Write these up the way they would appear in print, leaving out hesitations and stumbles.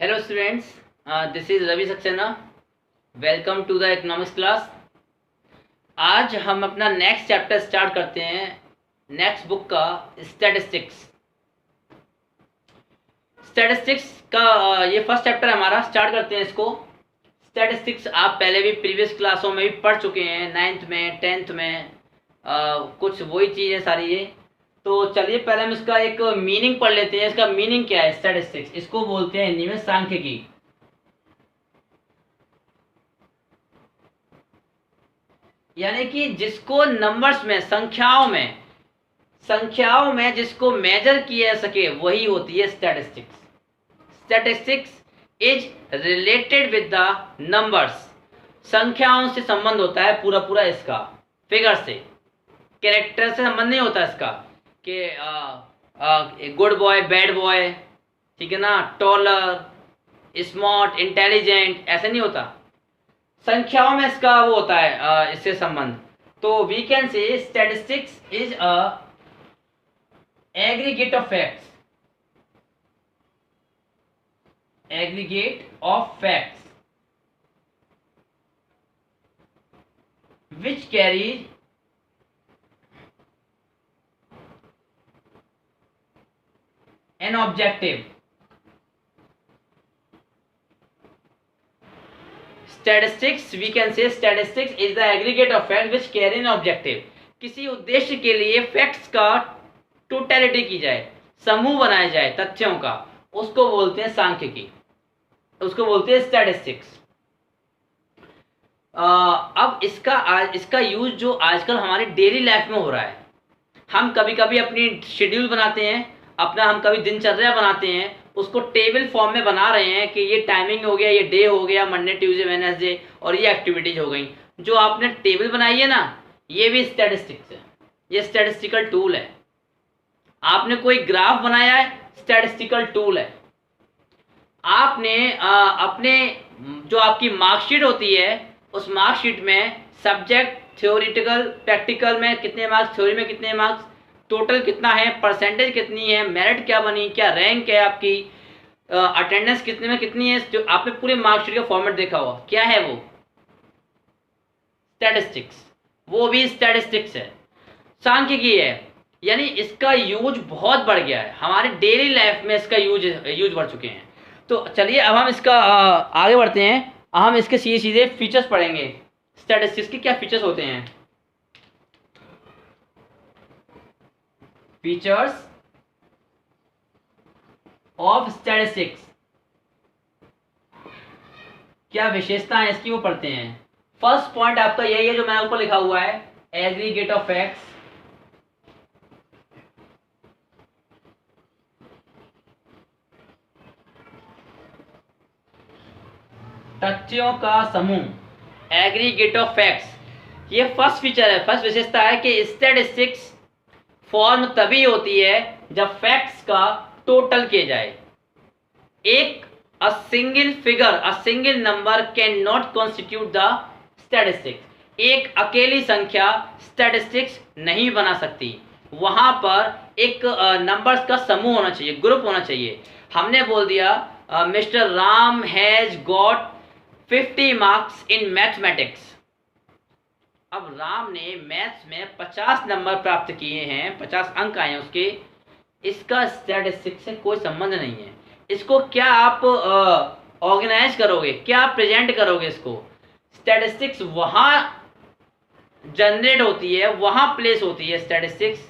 Hello students, this is Ravi Saxena. Welcome to the economics class. आज हम अपना next chapter start करते हैं नेक्स्ट बुक का स्टैटिस्टिक्स। स्टैटिस्टिक्स का ये फर्स्ट चैप्टर हमारा, स्टार्ट करते हैं इसको। स्टैटिस्टिक्स आप पहले भी प्रीवियस क्लासों में भी पढ़ चुके हैं, 9th में 10th में कुछ वही चीज़ है सारी ये। तो चलिए पहले हम इसका एक मीनिंग पढ़ लेते हैं। इसका मीनिंग क्या है? स्टैटिस्टिक्स इसको बोलते हैं हिंदी में सांख्यिकी। यानी कि जिसको नंबर्स में, संख्याओं में जिसको मेजर किया जा सके वही होती है statistics. Statistics is related with the numbers. संख्याओं से संबंध होता है पूरा इसका, फिगर से, कैरेक्टर से संबंध नहीं होता इसका कि गुड बॉय बैड बॉय, ठीक है ना, टॉलर स्मार्ट इंटेलिजेंट, ऐसे नहीं होता। संख्याओं में इसका वो होता है इससे संबंध। तो we can say statistics is a aggregate of facts which carries an objective. Statistics, we can say statistics is the aggregate of facts which carry an objective. किसी उद्देश्य के लिए फैक्ट्स का टोटलिटी की जाए, समूह बनाया जाए तथ्यों का, उसको बोलते हैं सांख्यिकी, उसको बोलते हैं स्टैटिस्टिक्स। अब इसका यूज जो आजकल हमारी डेली लाइफ में हो रहा है, हम कभी कभी अपनी शेड्यूल बनाते हैं, हम कभी दिनचर्या बनाते हैं, उसको टेबल फॉर्म में बना रहे हैं कि ये टाइमिंग हो गया, ये डे हो गया, मंडे ट्यूसडे वेडनेसडे, और ये एक्टिविटीज हो गई। जो आपने टेबल बनाई है ना, ये भी स्टैटिस्टिक्स है, ये स्टैटिस्टिकल टूल है। आपने कोई ग्राफ बनाया है, स्टैटिस्टिकल टूल है। आपने अपने जो आपकी मार्कशीट होती है, उस मार्कशीट में सब्जेक्ट, थ्योरेटिकल, प्रैक्टिकल में कितने मार्क्स, थ्योरी में कितने मार्क्स, टोटल कितना है, परसेंटेज कितनी है, मेरिट क्या बनी, क्या रैंक है आपकी, अटेंडेंस कितने में कितनी है, जो आपने पूरे मार्कशीट का फॉर्मेट देखा हुआ, क्या है वो? स्टैटिस्टिक्स। वो भी स्टैटिस्टिक्स है, सांख्यिकी है। यानी इसका यूज बहुत बढ़ गया है, हमारे डेली लाइफ में इसका यूज बढ़ चुके हैं। तो चलिए अब हम इसका आगे बढ़ते हैं। हम इसके सीधे फीचर्स पढ़ेंगे। स्टैटिस्टिक्स के क्या फीचर्स होते हैं? फीचर्स ऑफ स्टैटिस्टिक्स, क्या विशेषताएं इसकी, वो पढ़ते हैं। फर्स्ट पॉइंट आपका यही है जो मैंने ऊपर लिखा हुआ है, एग्रीगेट ऑफ फैक्ट्स। तथ्यों का समूह, एग्रीगेट ऑफ फैक्ट्स, ये फर्स्ट फीचर है, फर्स्ट विशेषता है कि स्टैटिस्टिक्स फॉर्म तभी होती है जब फैक्ट्स का टोटल किया जाए। A single figure, a single number can not constitute the statistics. एक अकेली संख्या स्टैटिस्टिक्स नहीं बना सकती, वहां पर एक नंबर्स का समूह होना चाहिए, ग्रुप होना चाहिए। हमने बोल दिया mister Ram has got 50 marks in mathematics. अब राम ने मैथ्स में 50 नंबर प्राप्त किए हैं, 50 अंक आए हैं उसके। इसका स्टैटिस्टिक्स से कोई संबंध नहीं है। इसको क्या आप ऑर्गेनाइज करोगे, क्या आप प्रेजेंट करोगे इसको? स्टैटिस्टिक्स वहाँ जनरेट होती है, वहाँ प्लेस होती है, स्टैटिस्टिक्स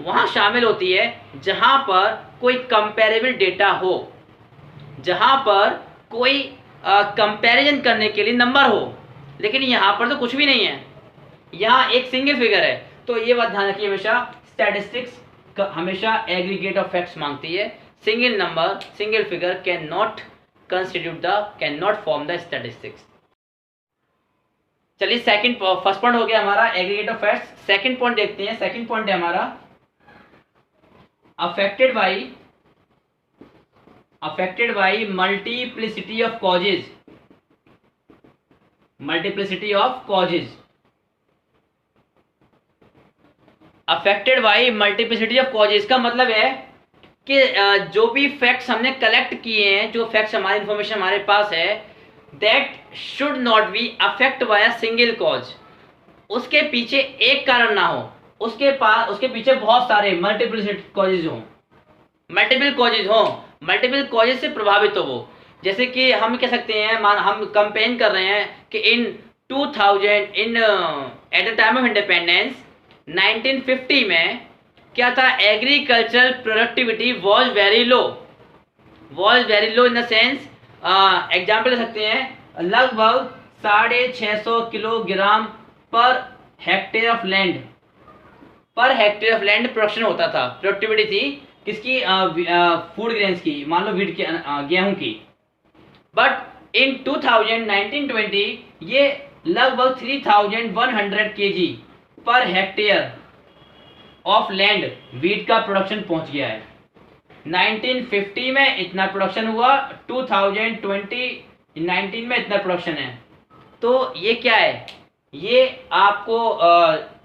वहाँ शामिल होती है जहाँ पर कोई कंपेरेबल डेटा हो, जहाँ पर कोई कंपैरिजन करने के लिए नंबर हो। लेकिन यहाँ पर तो कुछ भी नहीं है, यहाँ एक सिंगल फिगर है। तो ये बात ध्यान रखिए, हमेशा स्टैटिस्टिक्स हमेशा एग्रीगेट ऑफ फैक्ट्स मांगती है। Single number, single figure can not form the statistics. चलिए फर्स्ट पॉइंट हो गया हमारा aggregate of facts. Second point देखते हैं। सेकंड पॉइंट है हमारा affected by multiplicity of causes. Affected by multiplicity of causes का मतलब है कि जो भी फैक्ट्स हमने कलेक्ट किए हैं, जो फैक्ट्स हमारी इंफॉर्मेशन हमारे पास है, that should not be affect by a single cause. उसके पीछे एक कारण ना हो, उसके पीछे बहुत सारे मल्टीपल कॉजेज हों, मल्टीपल कॉजेज से प्रभावित हो वो। जैसे कि हम कह सकते हैं, हम कंपेन कर रहे हैं कि in 2000 in at the time of independence 1950 में क्या था, agricultural productivity was very low in the sense, example ले सकते हैं, लगभग 650 kilogram per hectare of land production होता था, प्रोडक्टिविटी थी किसकी, फूड ग्रेन्स की, मान लो वीट की, गेहूं की। बट इन 1920 ये लगभग 3100 KG per hectare of land wheat का प्रोडक्शन पहुंच गया है। 1950 में इतना प्रोडक्शन हुआ, 2019 में इतना प्रोडक्शन है। तो ये क्या है, ये आपको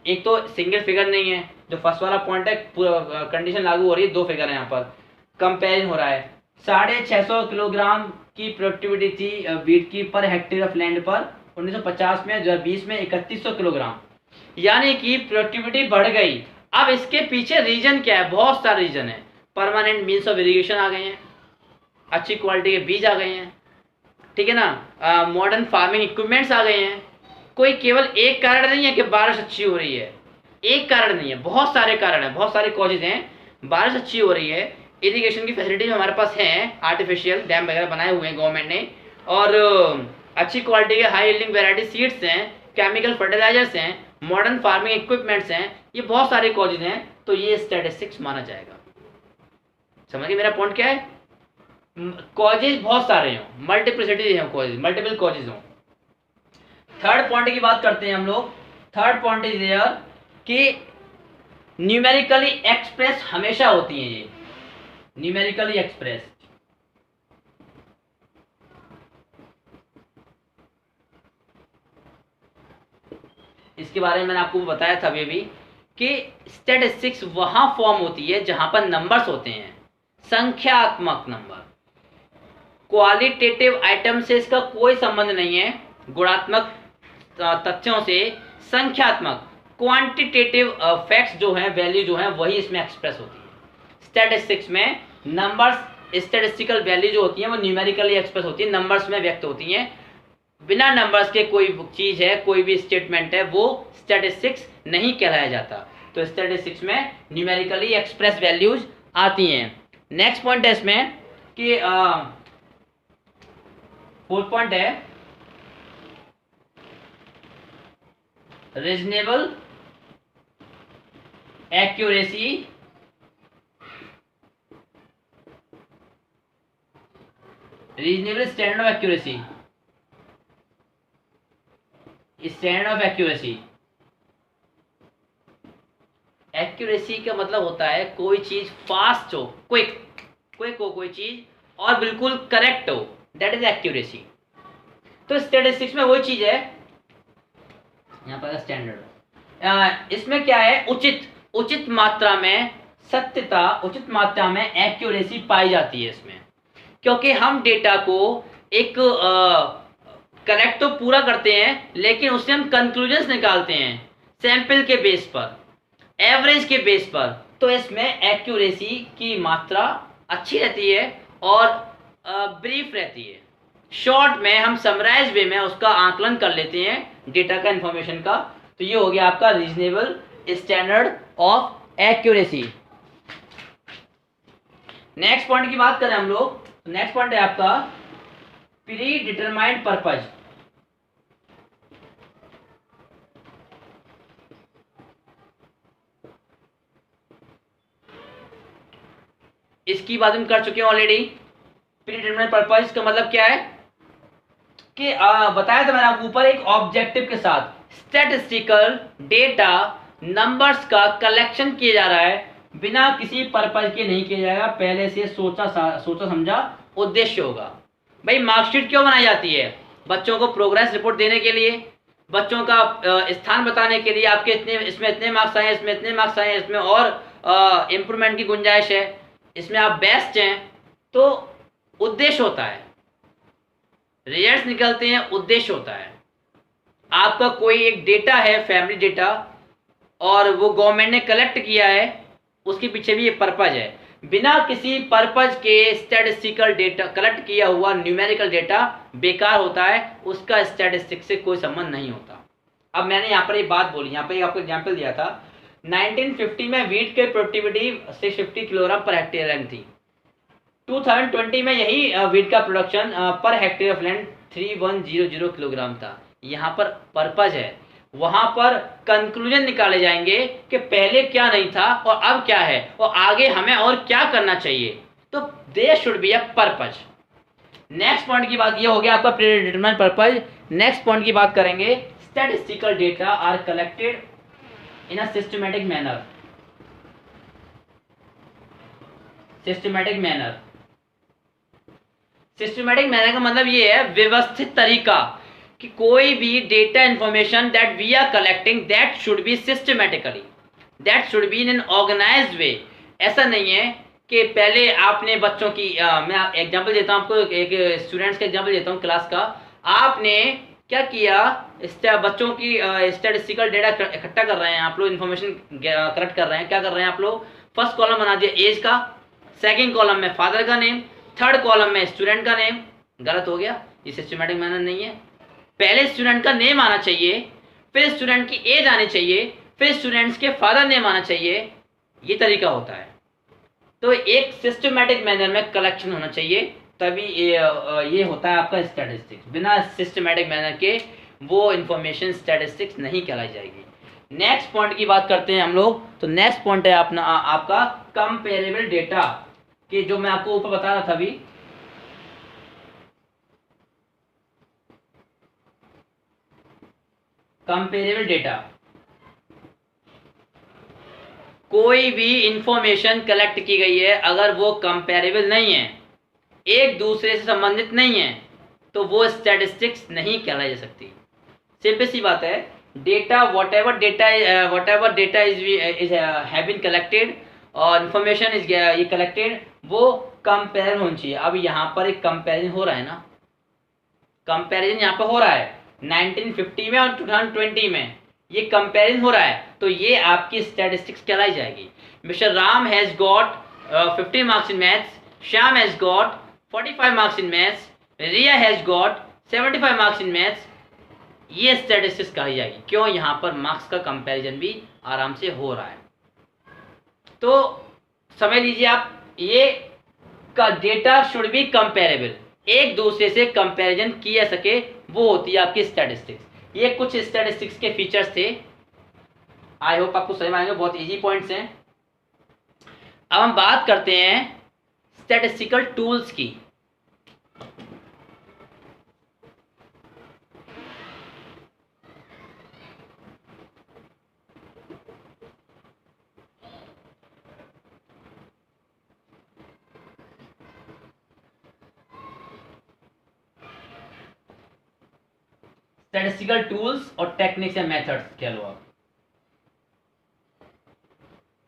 एक तो सिंगल फिगर नहीं है, जो फर्स्ट वाला पॉइंट है कंडीशन लागू हो रही है, दो फिगर है, यहाँ पर कंपेरिजन हो रहा है। 650 किलोग्राम की प्रोडक्टिविटी थी वीट की पर हेक्टेयर ऑफ लैंड पर 1950 में, 2020 में 3100 किलोग्राम, यानी कि प्रोडक्टिविटी बढ़ गई। अब इसके पीछे रीजन क्या है, बहुत सारे रीजन है। परमानेंट मीन्स ऑफ इरिगेशन आ गए हैं, अच्छी क्वालिटी के बीज आ गए हैं, ठीक है ना, मॉडर्न फार्मिंग इक्विपमेंट्स आ गए हैं। कोई केवल एक कारण नहीं है कि बारिश अच्छी हो रही है, एक कारण नहीं है, बहुत सारे कारण हैं, बहुत सारे कॉजेज हैं। बारिश अच्छी हो रही है, इरिगेशन की फैसिलिटीज हमारे पास हैं, आर्टिफिशियल डैम वगैरह बनाए हुए हैं गवर्नमेंट ने, और अच्छी क्वालिटी के हाई यील्डिंग वैरायटी सीड्स हैं, केमिकल फर्टिलाइजर्स हैं, मॉडर्न फार्मिंग इक्विपमेंट्स हैं, ये बहुत सारे कॉजेज हैं। तो ये स्टैटिस्टिक्स माना जाएगा। समझ गए मेरा पॉइंट क्या है, कॉजेज बहुत सारे हों, मल्टीप्लिसिटी हैं कॉजेज, मल्टीपल कॉजेज हों। थर्ड पॉइंट की बात करते हैं हम लोग। थर्ड पॉइंट इज देयर कि न्यूमेरिकली एक्सप्रेस हमेशा होती हैं, ये न्यूमेरिकली एक्सप्रेस। इसके बारे में मैंने आपको बताया था अभी भी कि स्टैटिस्टिक्स वहां फॉर्म होती है जहां पर नंबर्स होते हैं, संख्यात्मक नंबर। क्वालिटेटिव आइटम से इसका कोई संबंध नहीं है, गुणात्मक तथ्यों से। संख्यात्मक क्वांटिटेटिव फैक्ट्स जो हैं, वैल्यू जो हैं, वही इसमें एक्सप्रेस होती है। स्टैटिस्टिक्स में नंबर्स, स्टैटिस्टिकल वैल्यू जो होती है वो न्यूमेरिकली एक्सप्रेस होती है, नंबर्स में व्यक्त होती हैं। बिना नंबर्स के कोई चीज है, कोई भी स्टेटमेंट है, वो स्टैटिस्टिक्स नहीं कहलाया जाता। तो स्टैटिस्टिक्स में न्यूमेरिकली एक्सप्रेस वैल्यूज आती हैं। नेक्स्ट पॉइंट है इसमें कि फोर्थ पॉइंट है reasonable accuracy, reasonable standard of accuracy, standard of accuracy. Accuracy का मतलब होता है कोई चीज फास्ट हो, क्विक हो कोई चीज, और बिल्कुल करेक्ट हो, दैट इज एक्यूरेसी। तो स्टैटिस्टिक्स में वही चीज है, यहाँ पर स्टैंडर्ड। इसमें क्या है, उचित मात्रा में सत्यता, उचित मात्रा में एक्यूरेसी पाई जाती है इसमें, क्योंकि हम डेटा को एक करेक्ट तो पूरा करते हैं, लेकिन उससे हम कंक्लूजन्स निकालते हैं सैंपल के बेस पर, एवरेज के बेस पर। तो इसमें एक्यूरेसी की मात्रा अच्छी रहती है और ब्रीफ रहती है। शॉर्ट में हम समराइज वे में उसका आकलन कर लेते हैं डेटा का, इंफॉर्मेशन का। तो ये हो गया आपका reasonable standard of accuracy. Next point की बात करें हम लोग, नेक्स्ट पॉइंट है आपका प्री डिटरमाइंड पर्पज। इसकी बात हम कर चुके हैं ऑलरेडी। प्री डिटरमाइंड पर्पज का मतलब क्या है कि बताया था मैंने आपको ऊपर, एक ऑब्जेक्टिव के साथ स्टैटिस्टिकल डेटा नंबर्स का कलेक्शन किया जा रहा है, बिना किसी पर्पज के नहीं किया जाएगा, पहले से सोचा समझा उद्देश्य होगा। भाई मार्कशीट क्यों बनाई जाती है, बच्चों को प्रोग्रेस रिपोर्ट देने के लिए, बच्चों का स्थान बताने के लिए, आपके इतने इसमें इतने मार्क्स आए, इसमें इतने मार्क्स आए, इसमें और इम्प्रूवमेंट की गुंजाइश है, इसमें आप बेस्ट हैं तो उद्देश्य होता है, रिजल्ट्स निकलते हैं, उद्देश्य होता है। आपका कोई एक डेटा है, फैमिली डेटा, और वो गवर्नमेंट ने कलेक्ट किया है, उसके पीछे भी एक पर्पज है। बिना किसी पर्पज के स्टैटिस्टिकल डेटा कलेक्ट किया हुआ न्यूमेरिकल डेटा बेकार होता है, उसका स्टैटिस्टिक्स से कोई संबंध नहीं होता। अब मैंने यहाँ पर एक बात बोली, यहाँ पर आपको एग्जाम्पल दिया था 1950 में वीट की productivity 650 kilogram per hectare land थी। 2020 में यही वीट का production per hectare of land 3100 kilogram था। यहाँ पर पर्पज है, वहां पर कंक्लूजन निकाले जाएंगे कि पहले क्या नहीं था और अब क्या है और आगे हमें और क्या करना चाहिए। तो there should be a purpose. Next point की बात ये हो गया आपका प्रीडिटरमाइन पर्पज। नेक्स्ट पॉइंट की बात करेंगे, statistical data are collected in a systematic manner. Systematic manner, systematic manner का मतलब ये है व्यवस्थित तरीका, कि कोई भी data information that we are collecting that should be systematically, that should be in an organized way. ऐसा नहीं है कि पहले आपने बच्चों की मैं एग्जांपल देता हूँ आपको, एक स्टूडेंट्स का एग्जांपल देता हूँ क्लास का। आपने क्या किया, बच्चों की स्टैटिस्टिकल डेटा इकट्ठा कर रहे हैं आप लोग, इन्फॉर्मेशन कलेक्ट कर रहे हैं। क्या कर रहे हैं आप लोग, फर्स्ट कॉलम बना दिया एज का, सेकेंड कॉलम में फादर का नेम, थर्ड कॉलम में स्टूडेंट का नेम। गलत हो गया, ये सिस्टमैटिक मैनर नहीं है। पहले स्टूडेंट का नेम आना चाहिए, फिर स्टूडेंट की एज आनी चाहिए, फिर स्टूडेंट्स के फादर नेम आना चाहिए। ये तरीका होता है। तो एक सिस्टमैटिक मैनर में कलेक्शन होना चाहिए, तभी ये होता है आपका स्टैटिस्टिक्स। बिना सिस्टमैटिक मैनर के वो इंफॉर्मेशन स्टैटिस्टिक्स नहीं कहलाई जाएगी। नेक्स्ट पॉइंट की बात करते हैं हम लोग। तो नेक्स्ट पॉइंट है अपना आपका कंपेरेबल डेटा, कि जो मैं आपको ऊपर बता रहा था अभी। कंपेरेबल डेटा, कोई भी इंफॉर्मेशन कलेक्ट की गई है, अगर वो कंपेरेबल नहीं है, एक दूसरे से संबंधित नहीं है, तो वो स्टैटिस्टिक्स नहीं कहलाई जा सकती। सिंपल सी बात है, data whatever data is have been collected और इंफॉर्मेशन इज ये कलेक्टेड, वो कंपेयर होनी चाहिए। अब यहाँ पर एक कंपेरिजन हो रहा है ना, कंपेरिजन यहाँ पर हो रहा है 1950 में और 2020 में, ये कंपेरिजन हो रहा है, तो ये आपकी स्टैटिस्टिक्स कहलाई जाएगी। Mister Ram has got 50 marks in maths, Shyam has got 45 marks in maths, Riya has got 75 marks in maths. ये स्टैटिस्टिक्स कही जाएगी। क्यों, यहाँ पर मार्क्स का कंपैरिजन भी आराम से हो रहा है। तो समझ लीजिए आप, ये का डेटा शुड बी कंपेरेबल, एक दूसरे से कंपैरिजन किया सके, वो होती है आपकी स्टैटिस्टिक्स। ये कुछ स्टैटिस्टिक्स के फीचर्स थे, आई होप आपको समझ में आएंगे, बहुत इजी पॉइंट्स हैं। अब हम बात करते हैं स्टैटिस्टिकल टूल्स की। स्टैटिस्टिकल टूल्स और टेक्निक्स या मेथड्स कह लो आप।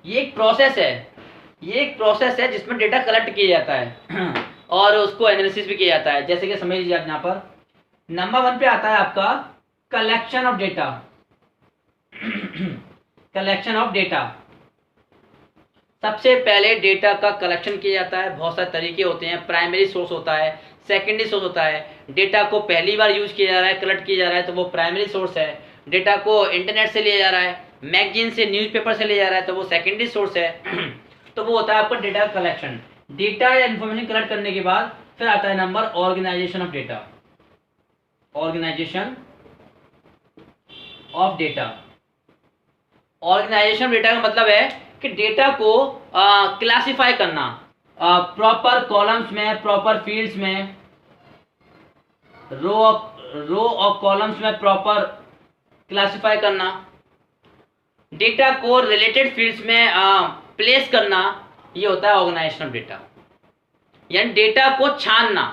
ये एक प्रोसेस है जिसमें डेटा कलेक्ट किया जाता है और उसको एनालिसिस भी किया जाता है। जैसे कि समझ लीजिए आप, यहाँ पर नंबर 1 पे आता है आपका collection of data. Collection of data, सबसे पहले डेटा का कलेक्शन किया जाता है। बहुत सारे तरीके होते हैं, प्राइमरी सोर्स होता है, सेकेंडरी सोर्स होता है। डेटा को पहली बार यूज किया जा रहा है, कलेक्ट किया जा रहा है, तो वो प्राइमरी सोर्स है। डेटा को इंटरनेट से लिया जा रहा है, मैगजीन से, न्यूज़पेपर से लिया जा रहा है, तो वो सेकेंडरी सोर्स है। तो वो होता है आपका डेटा कलेक्शन। डेटा या इन्फॉर्मेशन कलेक्ट करने के बाद फिर आता है number organisation of data. Organisation of data, organisation of data का मतलब है कि डेटा को क्लासिफाई करना, प्रॉपर कॉलम्स में, प्रॉपर फील्ड्स में, रो और कॉलम्स में प्रॉपर क्लासिफाई करना, डेटा को रिलेटेड फील्ड्स में प्लेस करना, ये होता है ऑर्गेनाइजेशन ऑफ डेटा। यानी डेटा को छानना,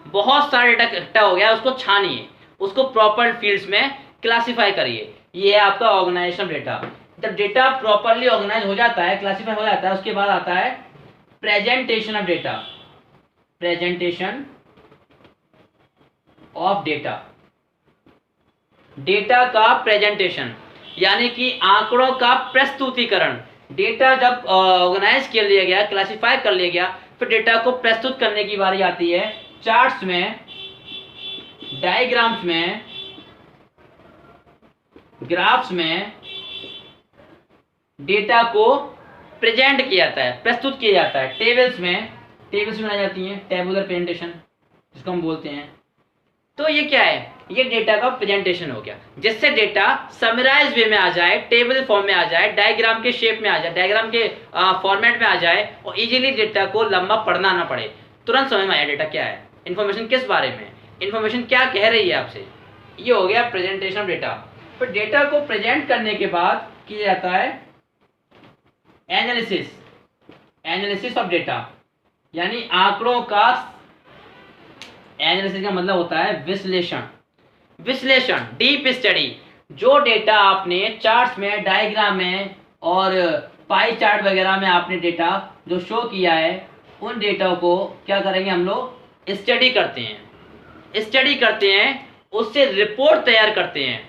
बहुत सारा डेटा इकट्ठा हो गया, उसको छानिए, उसको प्रॉपर फील्ड्स में क्लासिफाई करिए, ये है आपका ऑर्गेनाइजेशन ऑफ डेटा। जब डेटा प्रॉपरली ऑर्गेनाइज हो जाता है, क्लासिफाई हो जाता है, उसके बाद आता है presentation of data, presentation of data, data का प्रेजेंटेशन यानी कि आंकड़ों का प्रस्तुतिकरण। डेटा जब ऑर्गेनाइज कर लिया गया, क्लासिफाई कर लिया गया, फिर डेटा को प्रस्तुत करने की बारी आती है चार्ट्स में, डायग्राम्स में, ग्राफ्स में। डेटा को प्रेजेंट किया जाता है, प्रस्तुत किया जाता है टेबल्स में, टेबल्स बनाई जाती हैं, टेबुलर प्रेजेंटेशन जिसको हम बोलते हैं। तो ये क्या है, ये डेटा का प्रेजेंटेशन हो गया, जिससे डेटा समराइज वे में आ जाए, टेबल फॉर्म में आ जाए, डायग्राम के शेप में आ जाए, डायग्राम के फॉर्मेट में आ जाए, और इजीली डेटा को लंबा पढ़ना ना पड़े, तुरंत समझ में आया डेटा क्या है, इन्फॉर्मेशन किस बारे में, इन्फॉर्मेशन क्या कह रही है आपसे। ये हो गया प्रेजेंटेशन ऑफ डेटा। फिर डेटा को प्रेजेंट करने के बाद किया जाता है एनालिसिस, एनालिसिस ऑफ डेटा, यानी आंकड़ों का एनालिसिस का मतलब होता है विश्लेषण, विश्लेषण, डीप स्टडी। जो डेटा आपने चार्ट्स में, डायग्राम में और पाई चार्ट वगैरह में आपने डेटा जो शो किया है, उन डेटा को क्या करेंगे हम लोग, स्टडी करते हैं, स्टडी करते हैं, उससे रिपोर्ट तैयार करते हैं,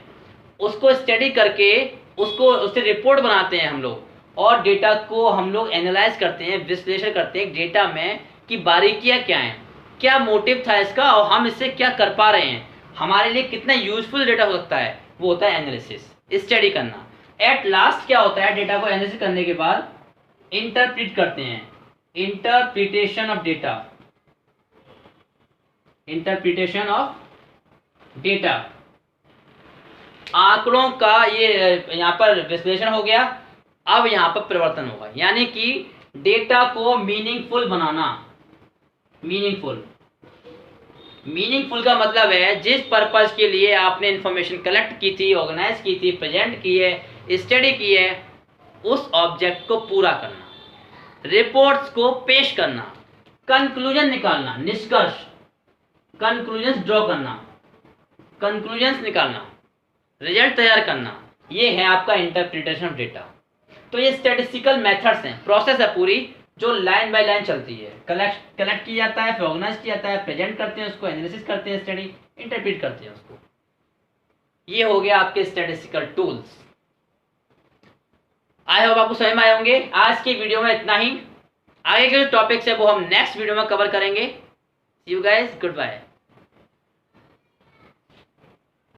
उसको स्टडी करके उससे रिपोर्ट बनाते हैं हम लोग, और डेटा को हम लोग एनालाइज करते हैं, विश्लेषण करते हैं डेटा में कि बारीकियां क्या हैं, क्या मोटिव था इसका, और हम इससे क्या कर पा रहे हैं, हमारे लिए कितना यूजफुल डेटा हो सकता है, वो होता है एनालिसिस, स्टडी करना। एट लास्ट क्या होता है, डेटा को एनालिसिस करने के बाद इंटरप्रिट करते हैं, interpretation of data, interpretation of data. आंकड़ों का ये यहाँ पर विश्लेषण हो गया, अब यहाँ पर परिवर्तन होगा, यानी कि डेटा को मीनिंगफुल बनाना। मीनिंगफुल, मीनिंगफुल का मतलब है जिस पर्पस के लिए आपने इंफॉर्मेशन कलेक्ट की थी, ऑर्गेनाइज की थी, प्रेजेंट की है, स्टडी की है, उस ऑब्जेक्ट को पूरा करना, रिपोर्ट्स को पेश करना, कंक्लूजन निकालना, निष्कर्ष, कंक्लूजन्स ड्रॉ करना, कंक्लूजन्स निकालना, रिजल्ट तैयार करना, ये है आपका इंटरप्रिटेशन ऑफ डेटा। तो ये स्टैटिस्टिकल मेथड्स हैं, प्रोसेस है पूरी, जो लाइन बाय लाइन चलती है। कलेक्ट किया जाता है, फिर ऑर्गेनाइज किया जाता है, प्रेजेंट करते हैं उसको, एनालिसिस करते हैं, स्टडी, इंटरप्रेट करते हैं उसको। ये हो गया आपके स्टैटिस्टिकल टूल्स। आई होप आपको समझ में आए होंगे। आज की वीडियो में इतना ही, आगे के जो टॉपिक्स है वो हम नेक्स्ट वीडियो में कवर करेंगे। सी यू गाइस, गुड बाय।